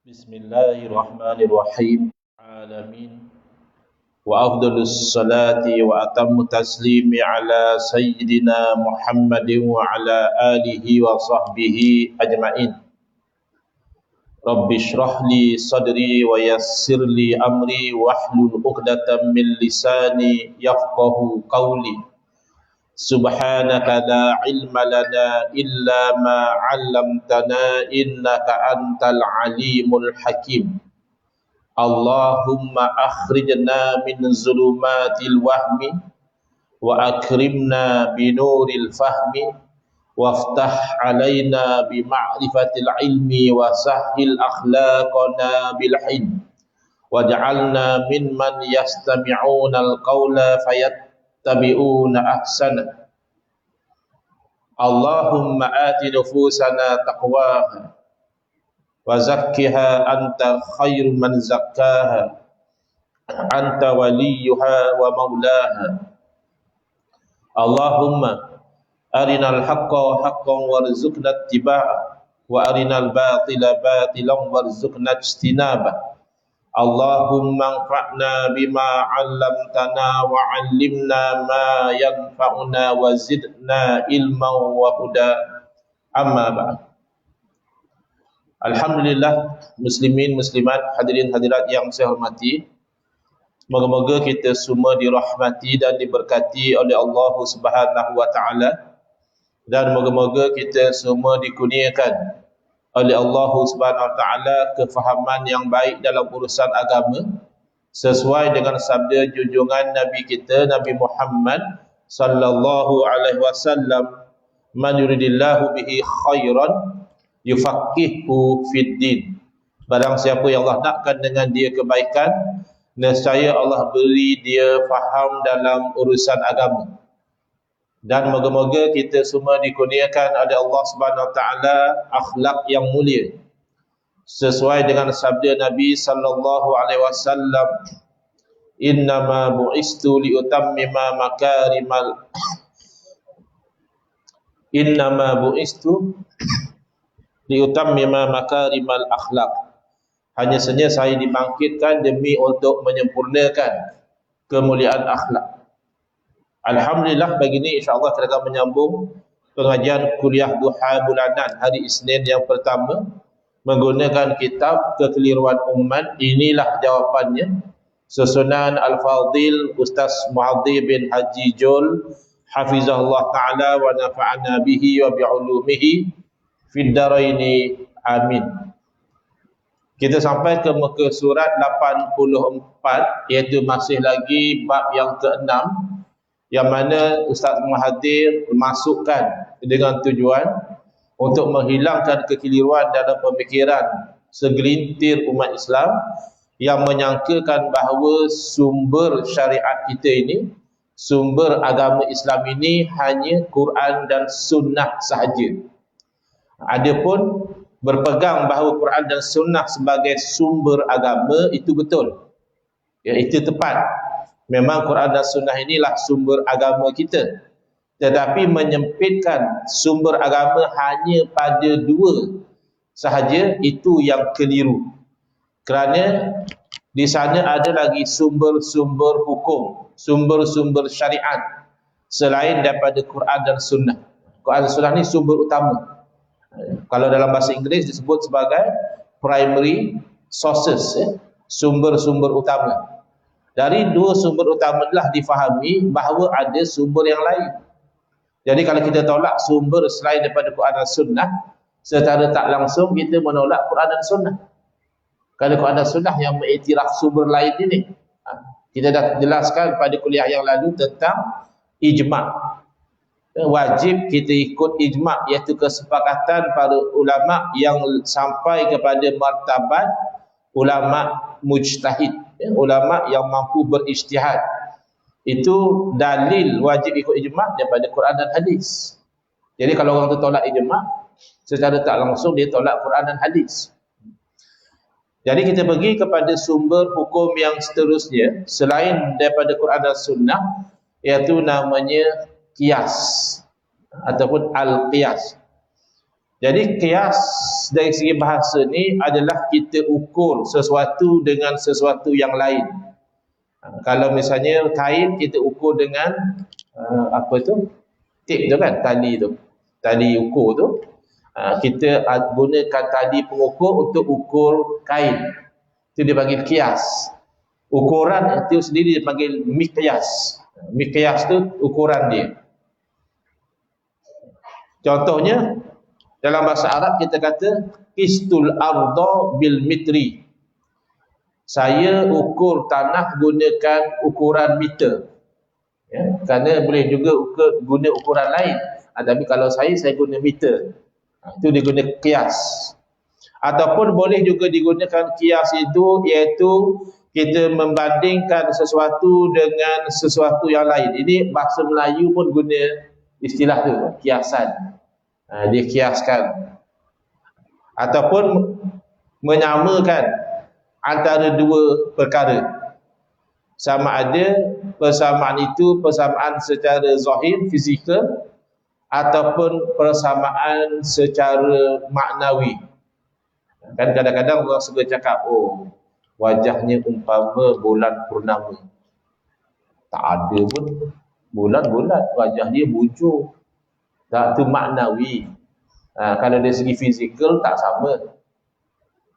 Bismillahirrahmanirrahim. Alamin. Wa afdalus salati wa atammu taslimi ala sayyidina Muhammadin wa ala alihi wa sahbihi ajma'in. Rabbi shrah li sadri wa yassir li amri wahlul 'uqdatam min lisani yafqahu qawli. Subhanaka la ilma lana illa ma 'allamtana innaka antal alimul hakim. Allahumma akhrijna min zulumatil wahmi wa akrimna binuril fahmi waftah alaina bi ma'rifatil ilmi wa sahhil akhlaqana bil hilm waj'alna mimman yastami'una al-qawla fayattabi'una ahsana. Allahumma ati nufusana taqwaha wa zakkiha anta khairu man zakkaha anta waliyuha wa maulaha. Allahumma arinal haqqa haqqan warzuqna ittiba'ah wa arinal batila batilan warzuqna ijtinabah. Allahumma anfa'na bima 'allamtana wa 'allimna ma yanfa'una wa zidna ilman wa huda. Amma ba'd. Alhamdulillah, muslimin muslimat, hadirin hadirat yang saya hormati. Moga-moga kita semua dirahmati dan diberkati oleh Allah Subhanahu wa taala, dan moga-moga kita semua dikurniakan oleh Allah Subhanahu wa taala kefahaman yang baik dalam urusan agama sesuai dengan sabda junjungan Nabi kita Nabi Muhammad sallallahu alaihi wasallam, man yuridillahu bihi khairan yufaqihu fid din. Barang siapa yang Allah nakkan dengan dia kebaikan, nescaya Allah beri dia faham dalam urusan agama. Dan moga-moga kita semua dikurniakan oleh Allah Subhanahu wa taala akhlak yang mulia sesuai dengan sabda Nabi sallallahu alaihi wasallam, innama bu'istu liutammima makarimal innama bu'istu liutammima makarimal akhlak. Hanya saja saya dibangkitkan demi untuk menyempurnakan kemuliaan akhlak. Alhamdulillah, begini insya-Allah kita akan menyambung pengajian kuliah duha bulanan hari Isnin yang pertama menggunakan kitab Kekeliruan Umat. Inilah jawapannya, susunan Al-Fadhil Ustaz Muhaddi bin Haji Jul hafizahullah taala wa nafa'ana bihi wa bi'ulumihi fid daraini amin. Kita sampai ke muka surat 84, iaitu masih lagi bab yang ke-6, yang mana Ustaz Muhaddir masukkan dengan tujuan untuk menghilangkan kekeliruan dalam pemikiran segelintir umat Islam yang menyangkakan bahawa sumber syariat kita ini, sumber agama Islam ini hanya Quran dan Sunnah sahaja. Adapun berpegang bahawa Quran dan Sunnah sebagai sumber agama, itu betul, ya, itu tepat. Memang Quran dan Sunnah inilah sumber agama kita, tetapi menyempitkan sumber agama hanya pada dua sahaja, itu yang keliru. Kerana di sana ada lagi sumber-sumber hukum, sumber-sumber syariat selain daripada Quran dan Sunnah. Quran dan Sunnah ni sumber utama. Kalau dalam bahasa Inggeris disebut sebagai primary sources, sumber-sumber utama. Dari dua sumber utama telah difahami bahawa ada sumber yang lain. Jadi kalau kita tolak sumber selain daripada Quran dan Sunnah, secara tak langsung kita menolak Quran dan Sunnah. Kalau Quran dan Sunnah yang mengiktiraf sumber lain ini, kita dah jelaskan pada kuliah yang lalu tentang ijma'. Wajib kita ikut ijma', iaitu kesepakatan para ulama' yang sampai kepada martabat ulama' mujtahid, ulama' yang mampu berijtihad. Itu dalil wajib ikut ijma' daripada Quran dan hadis. Jadi kalau orang tu tolak ijma', secara tak langsung dia tolak Quran dan hadis. Jadi kita pergi kepada sumber hukum yang seterusnya selain daripada Quran dan Sunnah, iaitu namanya qiyas ataupun al-qiyas. Jadi kias dari segi bahasa ni adalah kita ukur sesuatu dengan sesuatu yang lain. Kalau misalnya kain kita ukur dengan apa tu? Tip tu kan, tali tu. Tali ukur tu. Kita gunakan tali pengukur untuk ukur kain. Itu dipanggil kias. Ukuran itu sendiri dipanggil miqyas. Miqyas tu ukuran dia. Contohnya dalam bahasa Arab kita kata qistul arda bil mitri. Saya ukur tanah gunakan ukuran meter. Ya, kerana boleh juga guna ukuran lain. Tapi kalau saya guna meter. Itu diguna kias. Ataupun boleh juga digunakan kias itu iaitu kita membandingkan sesuatu dengan sesuatu yang lain. Ini bahasa Melayu pun guna istilah tu, kiasan. Dia kiaskan. Ataupun menyamakan antara dua perkara. Sama ada persamaan itu persamaan secara zahir, fizikal, ataupun persamaan secara maknawi. Kan kadang-kadang orang suka cakap, oh, wajahnya umpama bulan purnama. Tak ada pun bulan-bulan, wajah dia bujur. Tak, tu maknawi. Kalau dari segi fizikal tak sama.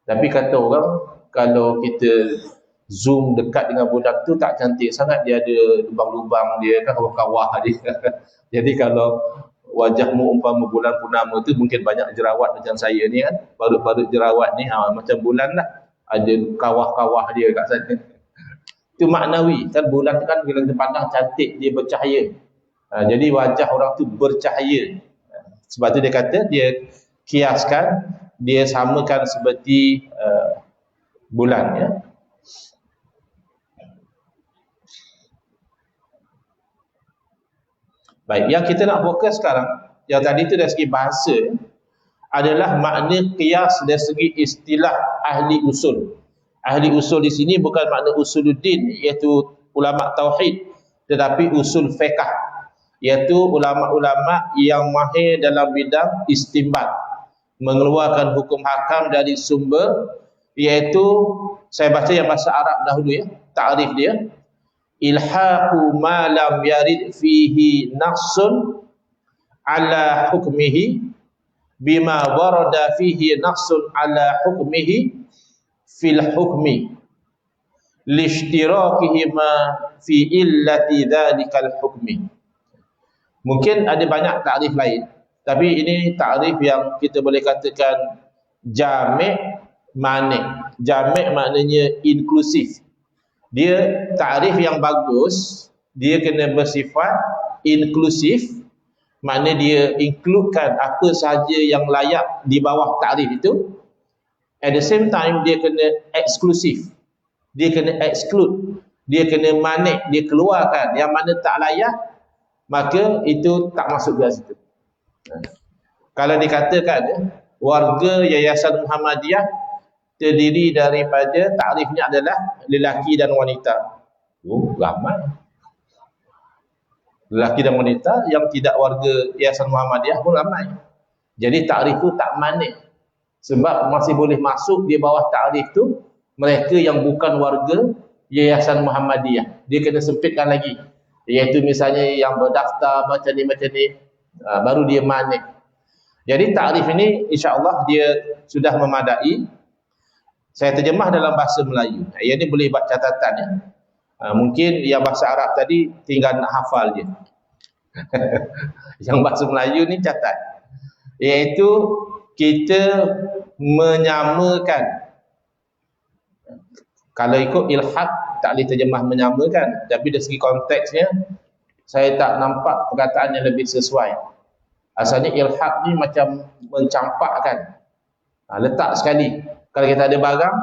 Tapi kata orang, kalau kita zoom dekat dengan bulan tu tak cantik sangat, dia ada lubang-lubang dia kan, kawah-kawah dia. Jadi kalau wajahmu umpama bulan purnama tu mungkin banyak jerawat macam saya ni kan, baru-baru jerawat ni macam bulan lah, ada kawah-kawah dia kat sana. Itu maknawi kan, bulan tu kan bila kita pandang cantik, dia bercahaya. Jadi wajah orang tu bercahaya. Sebab tu dia kata dia kiaskan, dia samakan seperti bulan ya. Baik, yang kita nak fokus sekarang, yang tadi itu dari segi bahasa, adalah makna qiyas dari segi istilah ahli usul. Ahli usul di sini bukan makna usuluddin, iaitu ulama tauhid, tetapi usul fiqh, iaitu ulama-ulama yang mahir dalam bidang istinbat, mengeluarkan hukum hakam dari sumber, iaitu saya baca yang bahasa Arab dahulu ya, ta'rif dia, ilhaqu ma lam yarid fihi naqsun ala hukmihi bima warada fihi naqsun ala hukmihi fil hukmi lishtirakihima fi illati dhalikal hukmi. Mungkin ada banyak takrif lain, tapi ini takrif yang kita boleh katakan jami' mani'. Jami' maknanya inklusif. Dia takrif yang bagus, dia kena bersifat inklusif, makna dia includekan apa sahaja yang layak di bawah takrif itu. At the same time dia kena eksklusif, dia kena exclude, dia kena manik, dia keluarkan yang mana tak layak, maka itu tak masuk ke situ. Kalau dikatakan warga Yayasan Muhammadiyah terdiri daripada, takrifnya adalah lelaki dan wanita. Oh, ramai. Lelaki dan wanita yang tidak warga Yayasan Muhammadiyah pun ramai. Jadi takrif itu tak manik. Sebab masih boleh masuk di bawah takrif itu mereka yang bukan warga Yayasan Muhammadiyah. Dia kena sempitkan lagi. Iaitu misalnya yang berdaftar macam ni, baru dia manik. Jadi takrif ini insya-Allah dia sudah memadai. Saya terjemah dalam bahasa Melayu. Yang ini boleh buat catatan ya. Mungkin yang bahasa Arab tadi tinggal nak hafal je. Yang bahasa Melayu ni catat. Iaitu kita menyamakan. Kalau ikut ilhaq tak boleh terjemah menyamakan, tapi dari segi konteksnya saya tak nampak perkataan yang lebih sesuai. Asalnya ilhaq ni macam mencampakkan. Letak sekali. Kalau kita ada barang,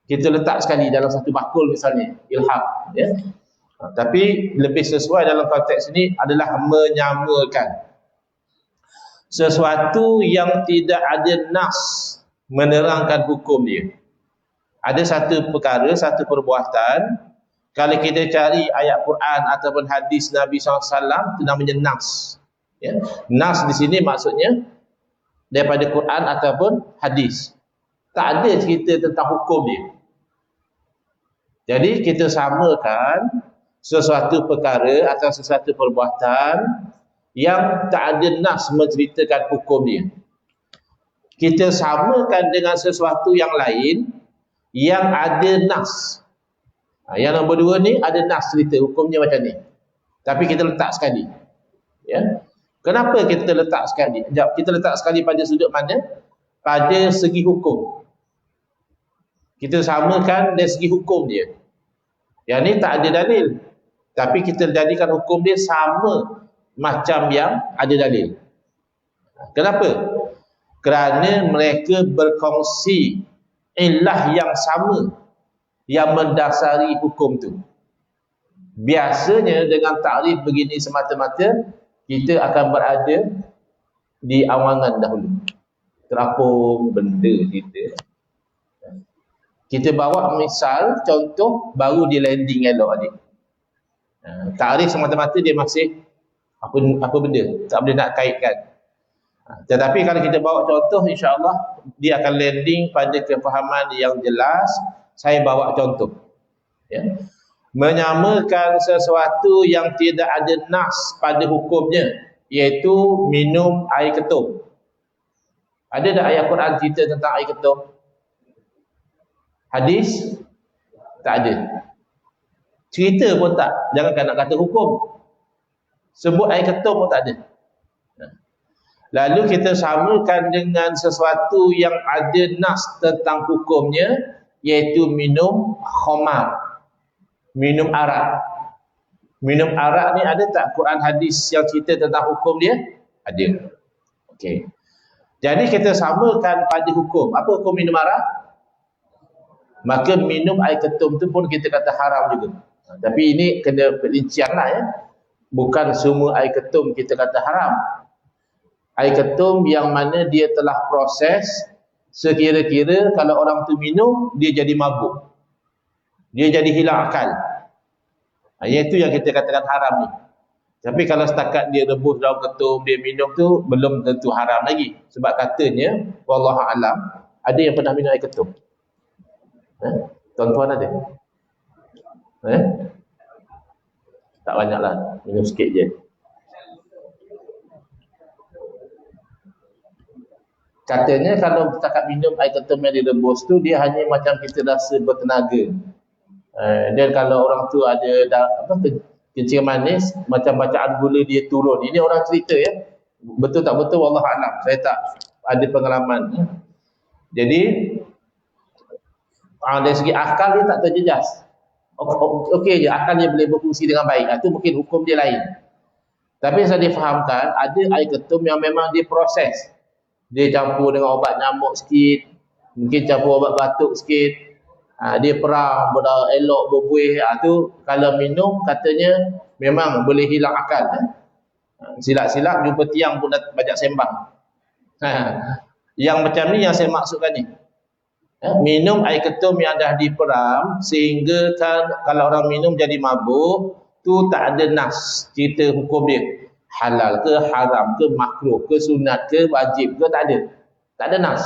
kita letak sekali dalam satu bakul misalnya, ilhaq ya. Tapi lebih sesuai dalam konteks ini adalah menyamakan. Sesuatu yang tidak ada nas menerangkan hukum dia. Ada satu perkara, satu perbuatan, kalau kita cari ayat Quran ataupun hadis Nabi SAW, itu namanya nas. Ya. Nas di sini maksudnya daripada Quran ataupun hadis. Tak ada cerita tentang hukum dia. Jadi kita samakan sesuatu perkara atau sesuatu perbuatan yang tak ada nas menceritakan hukum dia. Kita samakan dengan sesuatu yang lain yang ada nas. Yang nombor dua ni ada nas cerita hukumnya macam ni. Tapi kita letak sekali. Ya. Kenapa kita letak sekali? Kita letak sekali pada sudut mana? Pada segi hukum. Kita samakan dari segi hukum dia. Yang ni tak ada dalil. Tapi kita jadikan hukum dia sama macam yang ada dalil. Kenapa? Kerana mereka berkongsi illah yang sama yang mendasari hukum tu. Biasanya dengan takrif begini semata-mata, kita akan berada di awangan dahulu. Terapung benda kita. Kita bawa misal, contoh, baru di landing elok adik. Takrif semata-mata dia masih apa benda, tak boleh nak kaitkan. Tetapi kalau kita bawa contoh, insya-Allah dia akan landing pada kefahaman yang jelas. Saya bawa contoh. Ya. Menyamakan sesuatu yang tidak ada nas pada hukumnya, iaitu minum air ketum. Ada tak ayat Quran cerita tentang air ketum? Hadis? Tak ada. Cerita pun tak. Jangankan nak kata hukum. Sebut air ketum pun tak ada. Lalu kita samakan dengan sesuatu yang ada nas tentang hukumnya, iaitu minum khamar, minum arak. Minum arak ni ada tak Quran hadis yang cerita tentang hukum dia? Ada. Okey. Jadi kita samakan pada hukum. Apa hukum minum arak? Maka minum air ketum tu pun kita kata haram juga. Tapi ini kena perincian lah ya. Bukan semua air ketum kita kata haram. Air ketum yang mana dia telah proses sekira-kira kalau orang tu minum, dia jadi mabuk. Dia jadi hilang akal. Iaitu yang kita katakan haram ni. Tapi kalau setakat dia rebus daun ketum, dia minum tu, belum tentu haram lagi. Sebab katanya, wallahu alam, ada yang pernah minum air ketum. Tuan-tuan ada? Tak banyak lah, minum sikit je. Katanya kalau setakat minum air ketum yang direbus tu, dia hanya macam kita rasa bertenaga. Dan kalau orang tu ada kencing manis, macam bacaan gula dia turun. Ini orang cerita ya. Betul tak betul wallahu alam. Saya tak ada pengalaman. Jadi dari segi akal dia tak terjejas. Okey je, akal dia boleh berfungsi dengan baik. Itu mungkin hukum dia lain. Tapi saya difahamkan ada air ketum yang memang dia proses. Dia campur dengan obat nyamuk sikit, mungkin campur obat batuk sikit. Dia perang, elok berbuih. Tu kalau minum katanya memang boleh hilang akal. Silap-silap jumpa tiang pun dah banyak sembang. Yang macam ni yang saya maksudkan ni. Minum air ketum yang dah diperam sehingga kan kalau orang minum jadi mabuk, tu tak ada nas cerita hukum dia. Halal ke, haram ke, makruh ke, sunat ke, wajib ke, tak ada. Tak ada nas.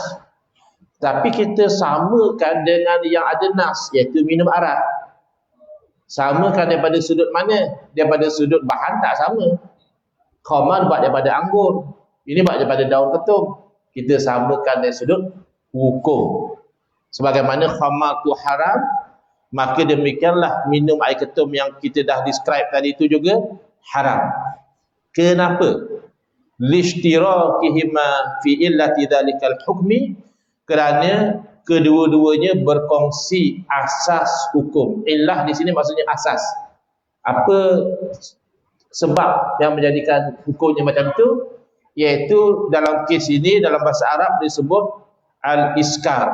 Tapi kita samakan dengan yang ada nas, iaitu minum arak. Samakan daripada sudut mana? Daripada sudut bahan tak sama. Khamar buat daripada anggur. Ini buat daripada daun ketum. Kita samakan dari sudut hukum. Sebagaimana khamar itu haram, maka demikianlah minum air ketum yang kita dah describe tadi itu juga haram. Kenapa? Lishtirakihima fi illati dzalikal hukmi, kerana kedua-duanya berkongsi asas hukum. Illah di sini maksudnya asas. Apa sebab yang menjadikan hukumnya macam itu? Iaitu dalam kes ini dalam bahasa Arab disebut al-iskar,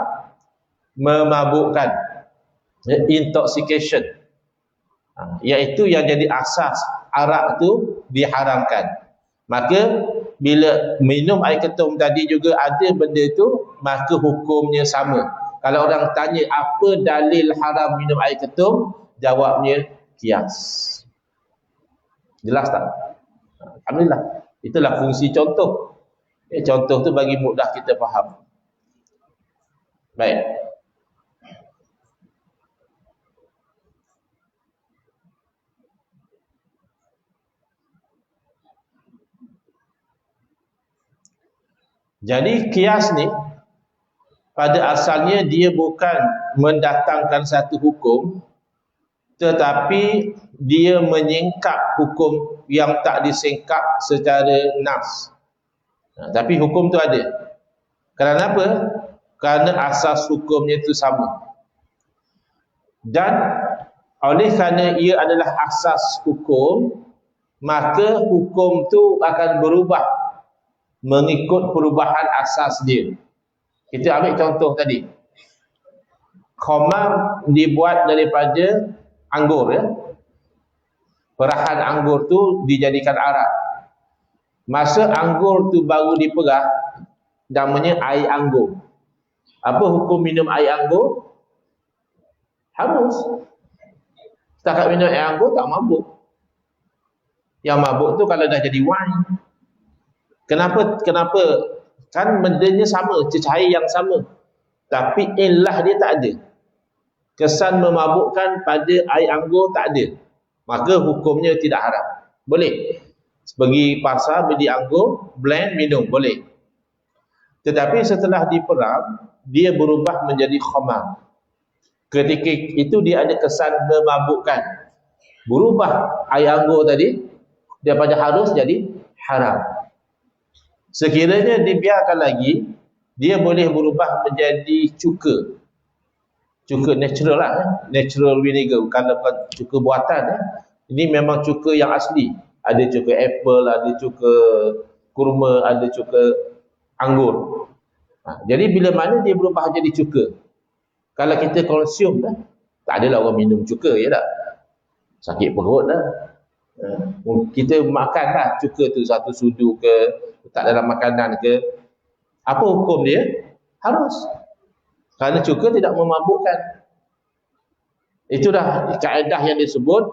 memabukkan, intoxication. Iaitu yang jadi asas arak tu diharamkan. Maka bila minum air ketum tadi juga ada benda tu, maka hukumnya sama. Kalau orang tanya apa dalil haram minum air ketum, jawabnya kias. Jelas tak? Alhamdulillah. Itulah fungsi contoh. Contoh tu bagi mudah kita faham. Baik. Jadi kias ni pada asalnya dia bukan mendatangkan satu hukum, tetapi dia menyingkap hukum yang tak disingkap secara nas. Tapi hukum tu ada. Kerana apa? Kerana asas hukumnya itu sama. Dan oleh kerana ia adalah asas hukum, maka hukum tu akan berubah mengikut perubahan asas dia. Kita ambil contoh tadi. Khamar dibuat daripada anggur, ya. Perahan anggur tu dijadikan arak. Masa anggur tu baru diperah, namanya air anggur. Apa hukum minum air anggur? Harus. Setakat minum air anggur tak mabuk. Yang mabuk tu kalau dah jadi wine. Kenapa? Kan bendanya sama, cecair yang sama, tapi illah dia tak ada. Kesan memabukkan pada air anggur tak ada, maka hukumnya tidak haram. Boleh pergi pasar beli anggur, blend, minum, boleh. Tetapi setelah diperang, dia berubah menjadi khamar. Ketika itu dia ada kesan memabukkan, berubah air anggur tadi daripada harus jadi haram. Sekiranya dibiarkan lagi, dia boleh berubah menjadi cuka. Cuka natural lah, natural vinegar, bukan cuka buatan. Ini memang cuka yang asli. Ada cuka apple, ada cuka kurma, ada cuka anggur. Jadi bila mana dia berubah jadi cuka? Kalau kita konsum dah, tak adalah orang minum cuka, ya tak? Sakit perut dah. Kita makan lah cuka tu, satu sudu ke, tak dalam makanan ke, apa hukum dia? Harus. Kerana cuka tidak memabukkan. Itu dah kaedah yang disebut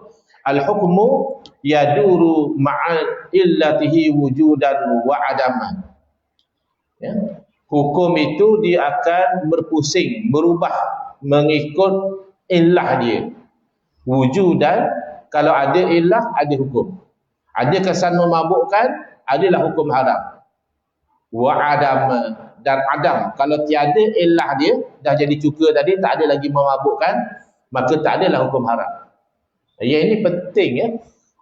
al-hukmu yaduru ma'al illatihi wujudan wa adaman. Ya. Hukum itu dia akan berpusing, berubah mengikut illah dia. Wujudan, kalau ada illah, ada hukum. Ada kesan memabukkan, adalah hukum haram. Wa adam, dan adam, kalau tiada illah dia, dah jadi cuka tadi, tak ada lagi memabukkan, maka tak adalah hukum haram. Yang ini penting, ya,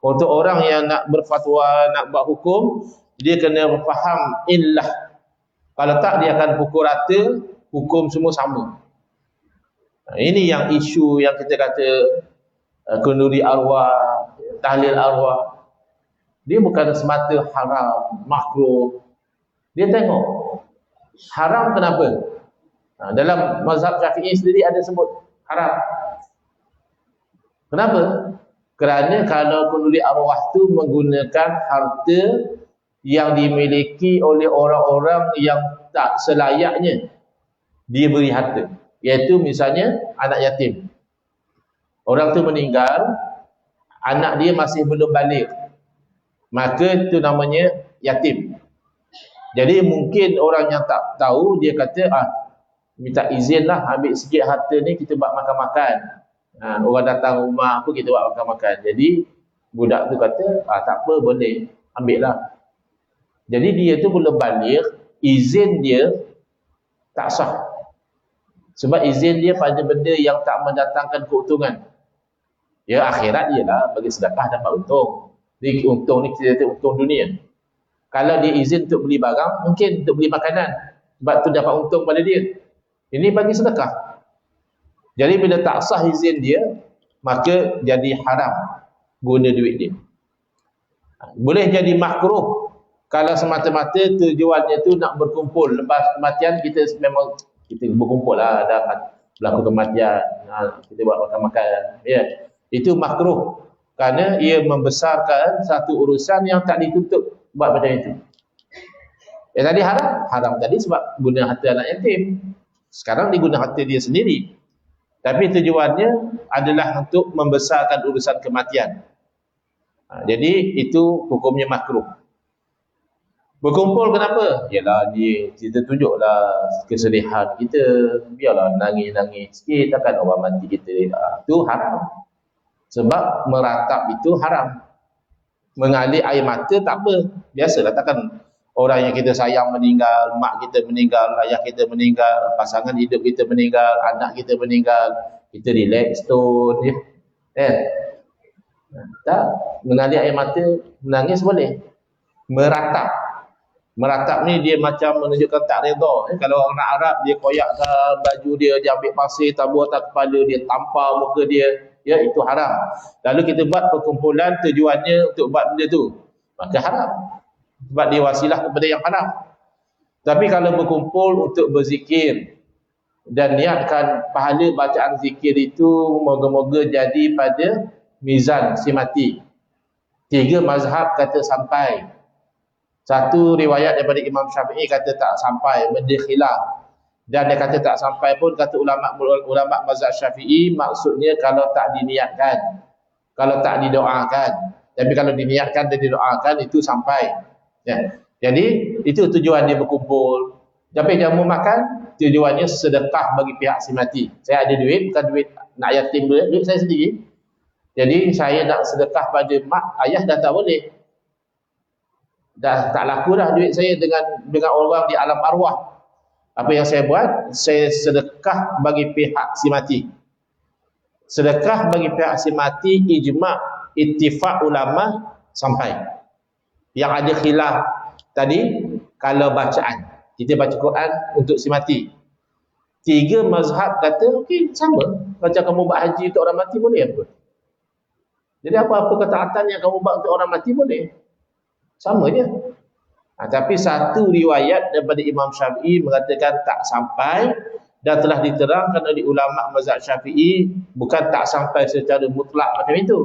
untuk orang yang nak berfatwa, nak buat hukum, dia kena faham illah. Kalau tak, dia akan pukul rata, hukum semua sama. Ini yang isu yang kita kata kenduri arwah, tahlil arwah. Dia bukan semata haram, makruh. Dia tengok haram kenapa? Dalam mazhab Syafi'i sendiri ada sebut haram. Kenapa? Kerana kalau kenduri arwah tu menggunakan harta yang dimiliki oleh orang-orang yang tak selayaknya dia beri harta. Iaitu misalnya anak yatim. Orang tu meninggal, anak dia masih belum balik, maka itu namanya yatim. Jadi mungkin orang yang tak tahu, dia kata, minta izin lah, ambil sikit harta ni, kita buat makan-makan. Orang datang rumah apa, kita buat makan-makan. Jadi budak tu kata, tak apa, boleh, ambil lah. Jadi dia tu belum balik, izin dia tak sah. Sebab izin dia pada benda yang tak mendatangkan keuntungan. Ya, akhirat ialah bagi sedekah dapat untung. Jadi untung ni kita kata untung dunia. Kalau dia izin untuk beli barang, mungkin untuk beli makanan, sebab tu dapat untung pada dia. Ini bagi sedekah. Jadi bila tak sah izin dia, maka jadi haram guna duit dia. Boleh jadi makruh kalau semata-mata tujuannya tu nak berkumpul. Lepas kematian kita memang kita berkumpul lah, ada berlaku kematian, kita buat makan-makan. Ya. Itu makruh kerana ia membesarkan satu urusan yang tak ditutup buat macam itu. Tadi haram, haram tadi sebab guna harta anak yatim. Sekarang dia guna harta dia sendiri. Tapi tujuannya adalah untuk membesarkan urusan kematian. Jadi itu hukumnya makruh. Berkumpul kenapa? Yalah kita tunjuklah kesedihan kita. Biarlah nangis-nangis sikit, takkan orang mati kita. Itu haram. Sebab meratap itu haram. Mengalir air mata tak apa. Biasalah, takkan orang yang kita sayang meninggal, mak kita meninggal, ayah kita meninggal, pasangan hidup kita meninggal, anak kita meninggal, kita relax tone je. Tak, mengalir air mata, menangis boleh. Meratap ni dia macam menunjukkan tak redha. Kalau orang Arab, dia koyakkan baju dia ambil pasir, tabur atas kepala dia, tampar muka dia, ya, itu haram. Lalu kita buat perkumpulan tujuannya untuk buat benda tu, maka haram. Sebab dia wasilah kepada yang haram. Tapi kalau berkumpul untuk berzikir dan niatkan pahala bacaan zikir itu moga-moga jadi pada mizan simati. 3 mazhab kata sampai. Satu riwayat daripada Imam Syafi'i kata tak sampai, benda khilaf. Dan dia kata tak sampai pun, kata ulama mazhab Syafi'i, maksudnya kalau tak diniatkan, kalau tak didoakan. Tapi kalau diniatkan dan didoakan, itu sampai. Ya. Jadi itu tujuan dia berkumpul. Tapi jamu makan, tujuannya sedekah bagi pihak si mati. Saya ada duit, bukan duit nak yatim, duit saya sendiri. Jadi saya nak sedekah pada mak, ayah dah tak boleh. Dah tak laku dah duit saya dengan orang di alam arwah. Apa yang saya buat? Saya sedekah bagi pihak si mati. Sedekah bagi pihak si mati, ijma' ittifaq ulama sampai. Yang ada khilaf tadi, kalau bacaan, kita baca Quran untuk si mati. 3 mazhab kata, okey, sama. Macam kamu buat haji untuk orang mati boleh apa? Jadi apa-apa ketaatan yang kamu buat untuk orang mati boleh. Sama je. Tapi satu riwayat daripada Imam Syafi'i mengatakan tak sampai, dan telah diterangkan oleh ulama mazhab Syafi'i, bukan tak sampai secara mutlak macam itu.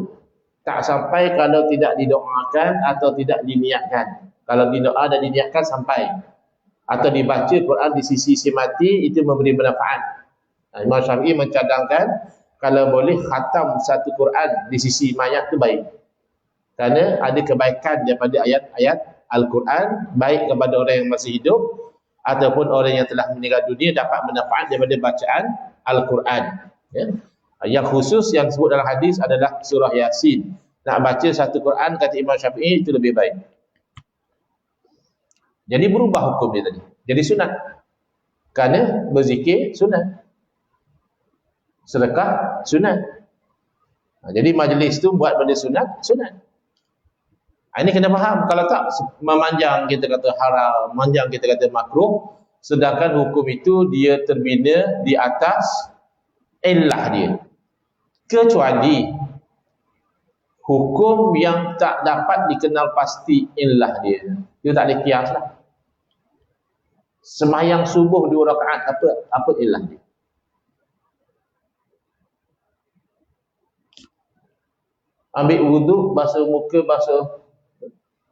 Tak sampai kalau tidak didoakan atau tidak diniatkan. Kalau didoa dan diniatkan sampai. Atau dibaca Quran di sisi si mati, itu memberi manfaat. Imam Syafi'i mencadangkan kalau boleh khatam satu Quran di sisi mayat itu baik. Kerana ada kebaikan daripada ayat-ayat Al-Quran, baik kepada orang yang masih hidup ataupun orang yang telah meninggal dunia, dapat manfaat daripada bacaan Al-Quran. Ya. Yang khusus yang disebut dalam hadis adalah surah Yasin. Nak baca satu Quran, kata Imam Syafi'i, itu lebih baik. Jadi berubah hukum dia tadi. Jadi sunat. Kerana berzikir sunat. Sedekah sunat. Jadi majlis tu buat benda sunat. Ini kena faham. Kalau tak, memanjang kita kata haram, memanjang kita kata makruh, sedangkan hukum itu dia terbina di atas illah dia. Kecuali hukum yang tak dapat dikenal pasti illah dia, dia tak boleh kias lah. Semayang subuh 2 rakaat, apa illah dia? Ambil wuduk, basuh muka, basuh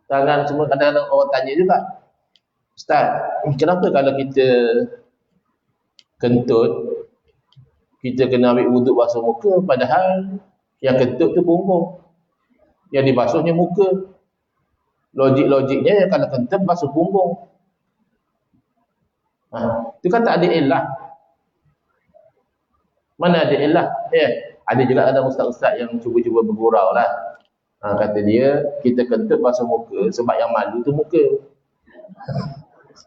tangan semua. Kadang-kadang orang tanya juga, Ustaz, kenapa kalau kita kentut, kita kena ambil wuduk basuh muka, padahal yang kentut tu punggung, yang dibasuhnya muka. Logik-logiknya kalau kentut basuh punggung. Itu kan tak ada illah. Mana ada illah? Ada juga ada ustaz-ustaz yang cuba-cuba bergurau lah. Kata dia, kita kentut basuh muka sebab yang malu tu muka.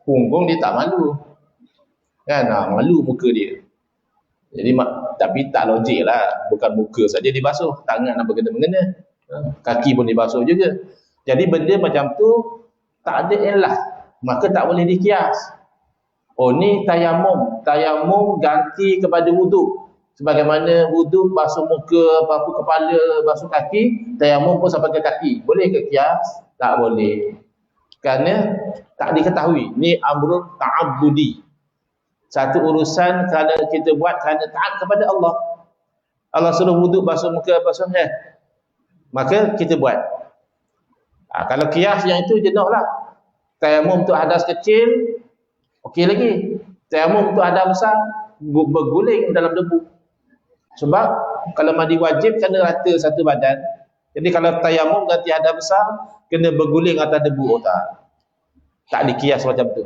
Punggung dia tak malu. Kan? Malu muka dia. Jadi tapi tak logik lah. Bukan muka saja dibasuh, tangan apa kena-mengena. Kaki pun dibasuh juga. Jadi benda macam tu tak ada illah, maka tak boleh dikias. Oh, ni tayamum. Tayamum ganti kepada wuduk. Sebagaimana wuduk basuh muka, apa kepala, basuh kaki, tayamum pun sampai ke kaki. Boleh ke kias? Tak boleh. Kerana tak diketahui. Ni amrun ta'abbudi. Satu urusan kerana kita buat kerana taat kepada Allah. Allah suruh wuduk basuh muka, basuh maka kita buat. Kalau kias yang itu jenuh lah. Tayamum untuk hadas kecil, okey lagi. Tayamum untuk hadas besar, berguling dalam debu. Sebab kalau mandi wajib kena rata satu badan. Jadi kalau tayamum ganti hadas besar, kena berguling atas debu otak. Tak dikias macam tu.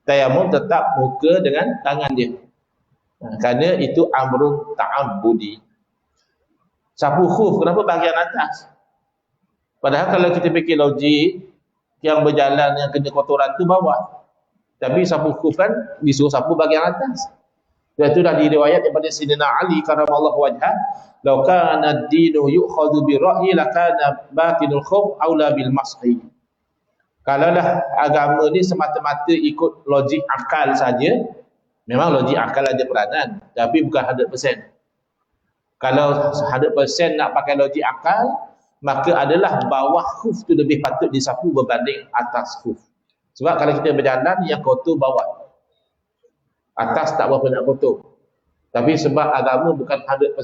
Tayamum tetap muka dengan tangan dia. Kerana itu amrun ta'abbudi. Sapu khuf, kenapa bahagian atas? Padahal kalau kita fikir logik, yang berjalan yang kena kotoran tu bawah. Tapi sapu khuf kan disuruh sapu bahagian atas. Dan itu dah diriwayat daripada Sayyidina Ali karamallahu wajhah, law kana ad-dinu yu'khadhu bi ra'yi lakana batinul khuf aula bil mashi. Kalaulah agama ni semata-mata ikut logik akal saja, memang logik akal ada peranan, tapi bukan 100%. Kalau 100% nak pakai logik akal, maka adalah bawah khuf tu lebih patut disapu berbanding atas khuf. Sebab kalau kita berjalan, yang kotor bawah, atas tak berapa nak kotor. Tapi sebab agama bukan 100%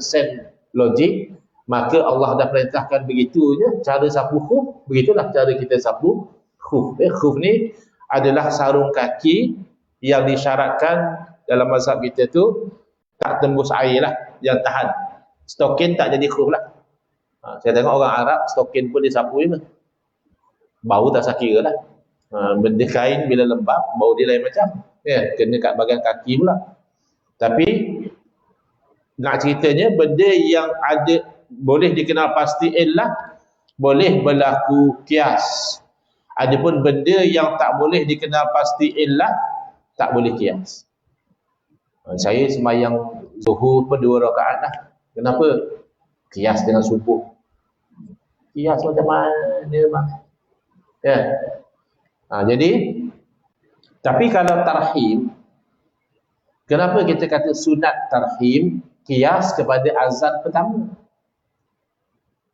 logik, maka Allah dah perintahkan begitu je cara sapu khuf, begitulah cara kita sapu khuf. Khuf ni adalah sarung kaki yang disyaratkan dalam mazhab kita tu tak tembus air lah, yang tahan. Stokin tak jadi khuf lah. Saya tengok orang Arab stokin pun dia sapu je. Bau tak sakira lah. Benda kain bila lembab, bau dia lain macam. Ya, kena kat bahagian kaki pula. Tapi nak ceritanya, benda yang ada boleh dikenal pasti illah, boleh berlaku kias. Adapun benda yang tak boleh dikenal pasti illah, tak boleh kias. Saya sembahyang zuhur pun 2 rakaat lah. Kenapa? Kias dengan subuh. Kias macam mana bang? Ya. Jadi, tapi kalau tarhim, kenapa kita kata sunat tarhim kias kepada azan pertama?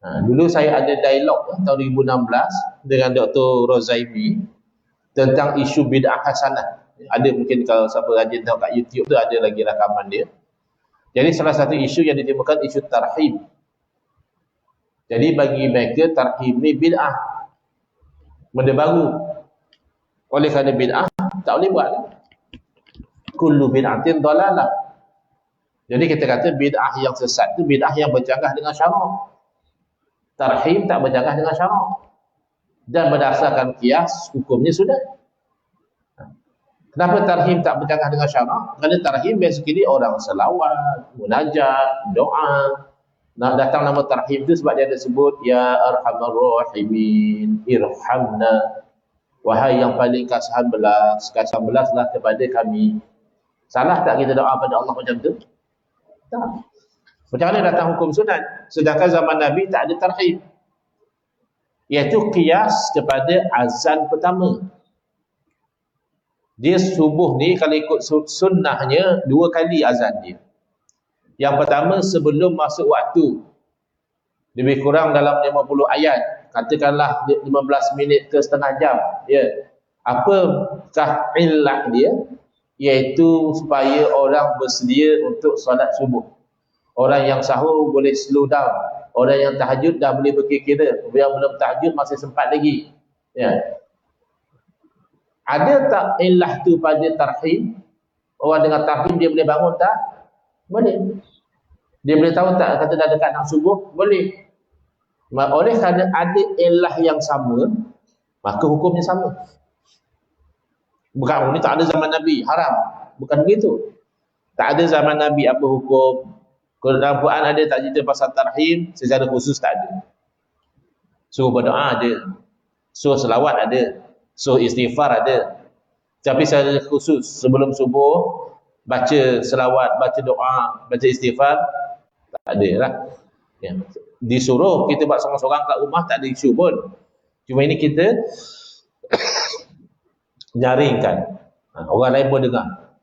Dulu saya ada dialog tahun 2016 dengan Dr. Rozaimi tentang isu bid'ah hasanah. Ada mungkin kalau siapa rajin tengok kat YouTube tu ada lagi rakaman dia. Jadi salah satu isu yang ditemukan isu tarhim. Jadi bagi mereka tarhim ni bid'ah, benda baru. Oleh kerana bid'ah tak boleh buat lah. Kullu bid'atin dalalah. Jadi kita kata bid'ah yang sesat tu bid'ah yang bercanggah dengan syarak. Tarhim tak bercanggah dengan syarak. Dan berdasarkan kias hukumnya sudah. Kenapa tarhim tak bercanggah dengan syarak? Kerana tarhim basically orang selawat, munajat, doa. Nak datang nama tarhim tu sebab dia ada sebut ya arhamar rahimin irhamna, wahai yang paling kasihan belaslah kepada kami. Salah tak kita doa pada Allah macam tu? Tak. Macam mana datang hukum sunat? Sedangkan zaman Nabi tak ada tarhim, iaitu qiyas kepada azan pertama. Dia subuh ni kalau ikut sunnahnya 2 kali azan dia. Yang pertama sebelum masuk waktu, lebih kurang dalam 50 ayat, katakanlah 15 minit ke setengah jam. Ya. Apakah illah dia? Iaitu supaya orang bersedia untuk solat subuh. Orang yang sahur boleh slow down. Orang yang tahajud dah boleh berkira-kira. Yang belum tahajud masih sempat lagi. Ya. Ada tak illah tu pada tarhim? Orang dengan tarhim dia boleh bangun tak? Boleh. Dia boleh tahu tak kata dah dekat nak subuh? Boleh. Oleh kerana ada illah yang sama, maka hukumnya sama. Bukan ini tak ada zaman Nabi, haram. Bukan begitu. Tak ada zaman Nabi apa hukum. Kalau dalam Quran ada tak cerita pasal tarhim, secara khusus tak ada. Suruh berdoa ada. Suruh selawat ada. Suruh istighfar ada. Tapi secara khusus sebelum subuh baca selawat, baca doa, baca istighfar tak ada lah. Ya. Disuruh kita buat seorang-seorang kat rumah tak ada isu pun. Cuma ini kita nyaringkan. Orang lain pun dengar.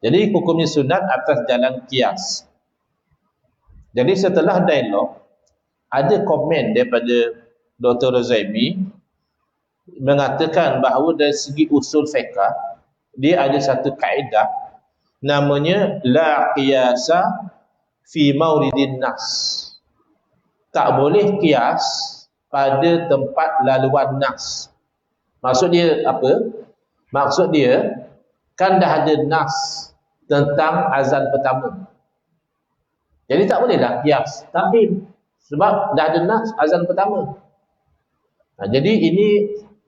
Jadi hukumnya sunat atas jalan kias. Jadi setelah dialog, ada komen daripada Dr. Rozaimi mengatakan bahawa dari segi usul fiqh dia ada satu kaedah namanya la qiyasa fi mauridin nas. Tak boleh kias pada tempat laluan nas. Maksud dia apa? Maksud dia kan dah ada nas tentang azan pertama. Jadi tak bolehlah kias tarhim sebab dah ada nas azan pertama. Jadi ini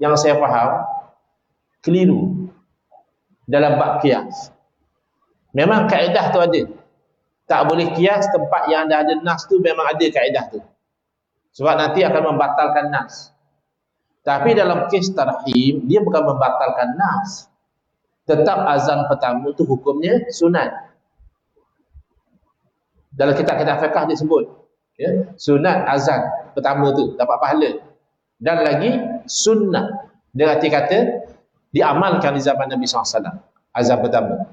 yang saya faham, keliru dalam bab qiyas. Memang kaedah tu ada. Tak boleh qiyas tempat yang dah ada nas tu, memang ada kaedah tu. Sebab nanti akan membatalkan nas. Tapi dalam kes tarhim, dia bukan membatalkan nas. Tetap azan pertama tu hukumnya sunat. Dalam kitab-kitab fiqh dia sebut, ya, sunat azan pertama tu dapat pahala. Dan lagi sunnah, dengan arti kata diamalkan di zaman Nabi SAW, azan pertama.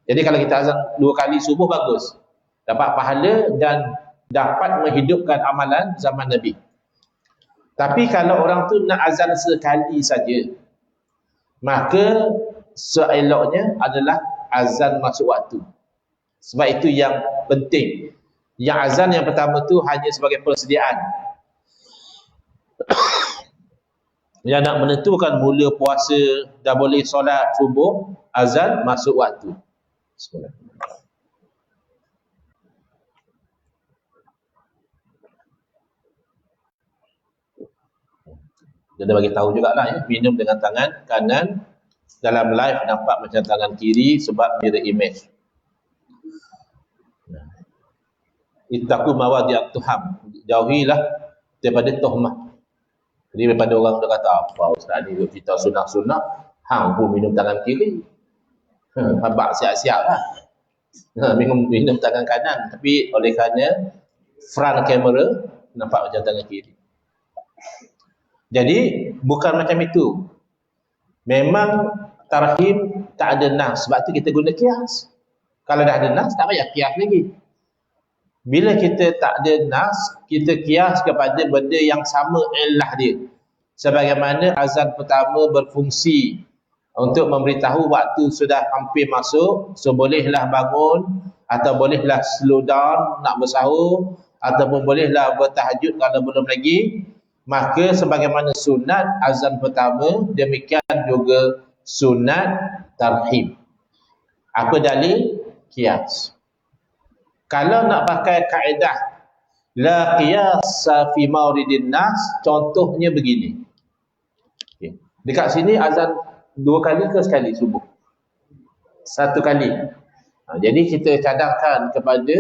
Jadi kalau kita azan 2 kali subuh, bagus, dapat pahala dan dapat menghidupkan amalan zaman Nabi. Tapi kalau orang tu nak azan sekali saja, maka seeloknya adalah azan masuk waktu. Sebab itu yang penting. Yang azan yang pertama tu hanya sebagai persediaan. Yang nak menentukan mula puasa, dah boleh solat subuh, azan masuk waktu. Bismillah. Dia dah bagi tahu jugalah, ya, minum dengan tangan kanan. Dalam live nampak macam tangan kiri sebab mirror image. Ittaqu mawadi'at tuham, jauhilah daripada tuhmah. Jadi daripada orang dia kata, apa ustaz ni kita sunat-sunat, hang pun minum tangan kiri. Habaq siap-siap lah. Minum tangan kanan, tapi oleh kerana front kamera nampak macam tangan kiri. Jadi bukan macam itu. Memang tarhim tak ada nas, sebab tu kita guna qiyas. Kalau dah ada nas, tak payah qiyas lagi. Bila kita tak ada nas, kita qiyas kepada benda yang sama illah dia. Sebagaimana azan pertama berfungsi untuk memberitahu waktu sudah hampir masuk, so bolehlah bangun atau bolehlah slow down nak bersahur, ataupun bolehlah bertahajud kalau belum lagi. Maka sebagaimana sunat azan pertama, demikian juga sunat tarhim. Apa dalil? Qiyas. Kalau nak pakai kaedah la qiyas fi mauridin nas, contohnya begini. Okay. Dekat sini azan 2 kali ke sekali subuh? 1 kali. Jadi kita cadangkan kepada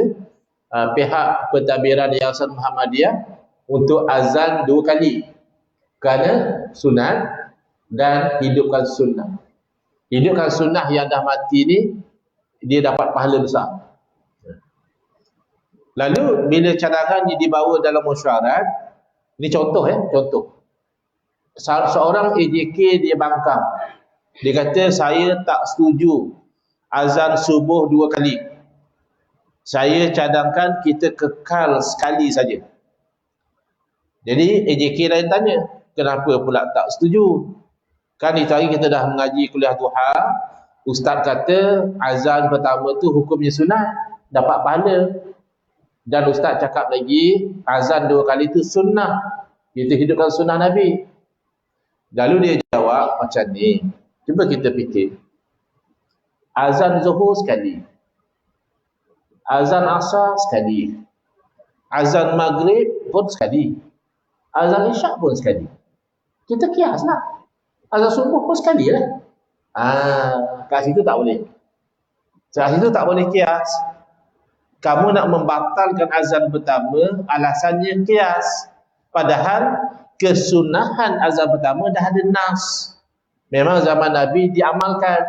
pihak pentadbiran Yayasan Muhammadiyah untuk azan 2 kali. Kerana sunat dan hidupkan sunnah. Hidupkan sunnah yang dah mati ni, dia dapat pahala besar. Lalu bila cadangan ni dibawa dalam mesyuarat, ini contoh, contoh. Seorang AJK dia bangkang. Dia kata saya tak setuju azan subuh 2 kali. Saya cadangkan kita kekal sekali saja. Jadi AJK lain tanya, kenapa pula tak setuju? Kan itu hari kita dah mengaji kuliah duha, ustaz kata azan pertama tu hukumnya sunat, dapat pahala. Dan ustaz cakap lagi, azan 2 kali tu sunnah, kita hidupkan sunnah Nabi. Lalu dia jawab macam ni, cuba kita fikir. Azan zuhur sekali, azan asar sekali, azan maghrib pun sekali, azan isyak pun sekali. Kita kiaslah. Azan subuh pun sekali lah. Kat situ tak boleh. Kat situ tak boleh kias. Kamu nak membatalkan azan pertama, alasannya qiyas. Padahal kesunahan azan pertama dah ada nas. Memang zaman Nabi diamalkan.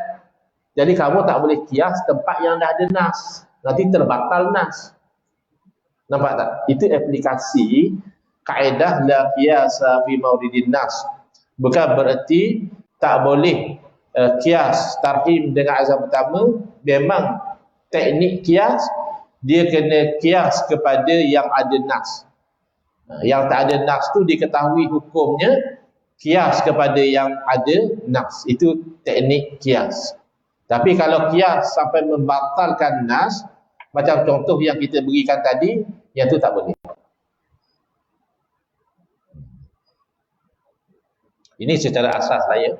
Jadi kamu tak boleh qiyas tempat yang dah ada nas. Nanti terbatal nas. Nampak tak? Itu aplikasi kaedah la qiyasa fi mauridin nas. Bukan bererti tak boleh qiyas tarhim dengan azan pertama. Memang teknik qiyas, dia kena qiyas kepada yang ada nas. Yang tak ada nas tu diketahui hukumnya, qiyas kepada yang ada nas. Itu teknik qiyas. Tapi kalau qiyas sampai membatalkan nas, macam contoh yang kita berikan tadi, yang tu tak boleh. Ini secara asas lah, ya.